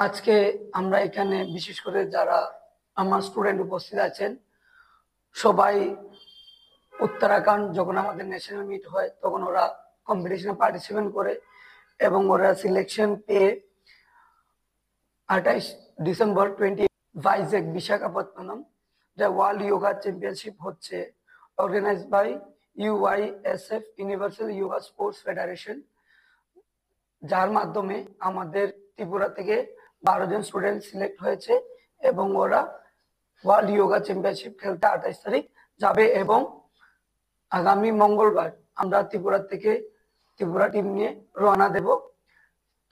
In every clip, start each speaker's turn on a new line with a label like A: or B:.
A: আজকে আমরা এখানে বিশেষ করে যারা আমার স্টুডেন্ট উপস্থিত আছেন সবাই উত্তরাখণ্ড যখন আমাদের ন্যাশনাল মিট হয় তখন ওরা কম্পিটিশনে পার্টিসিপেট করে এবং ওরা সিলেকশন পেয়ে 28 ডিসেম্বর ভাইজ্যাক বিশাখাপত্তনম যা ওয়ার্ল্ড যোগা চ্যাম্পিয়নশিপ হচ্ছে organise by UISF universal yoga sports federation, যার মাধ্যমে আমাদের ত্রিপুরা থেকে 12 জন স্টুডেন্ট সিলেক্ট হয়েছে এবং ওরা ওয়ার্ল্ড যোগা চ্যাম্পিয়নশিপ খেলতে 28 তারিখ যাবে। এবং আগামী মঙ্গলবার আমরা ত্রিপুরা থেকে ত্রিপুরা টিম নিয়ে রওনা দেব।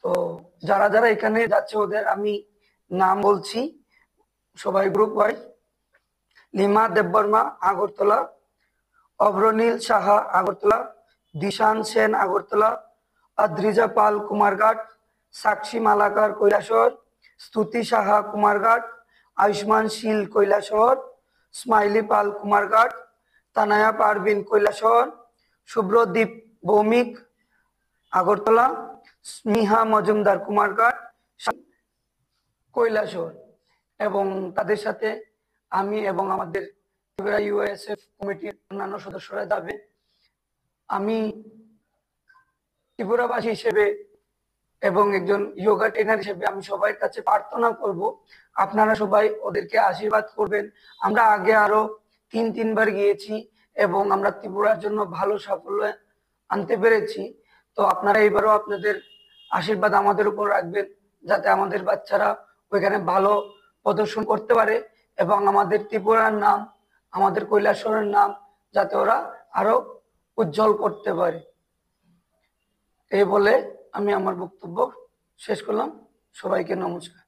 A: তো যারা যারা এখানে যাচ্ছে ওদের আমি নাম বলছি, সবাই group wise: Lima Debbarma Agartala, Abhranil Saha Agartala, Dishan Sen Agartala, Adrija Pal Kumarghat, Sakshi Malakar Kailashahar, Stuti Saha Kumarghat, Ayushman Shil Kailashahar, Smiley Pal Kumarghat, Tanaya Parveen Kailashahar, Subhradip Bhowmik Agartala, Smiha Majumdar Kumarghat Kailashahar. এবং তাদের সাথে আমি এবং আমাদের ত্রিপুরা ইউএসএফ কমিটির অন্যান্য সদস্যরা যাবে। আমি ত্রিপুরাবাসী হিসেবে এবং একজন যোগা ট্রেনার হিসেবে আমি সবার কাছে প্রার্থনা করব আপনারা সবাই ওদেরকে আশীর্বাদ করবেন। আমরা আগে আরো তিনবার গিয়েছি এবং আমরা ত্রিপুরার জন্য ভালো সাফল্য আনতে পেরেছি। তো আপনারা এবারও আপনাদের আশীর্বাদ আমাদের উপর রাখবেন যাতে আমাদের বাচ্চারা ওইখানে ভালো প্রদর্শন করতে পারে এবং আমাদের ত্রিপুরার নাম, আমাদের কৈলাসহরের নাম যাতে ওরা আরো উজ্জ্বল করতে পারে। এই বলে আমি আমার বক্তব্য শেষ করলাম। সবাইকে নমস্কার।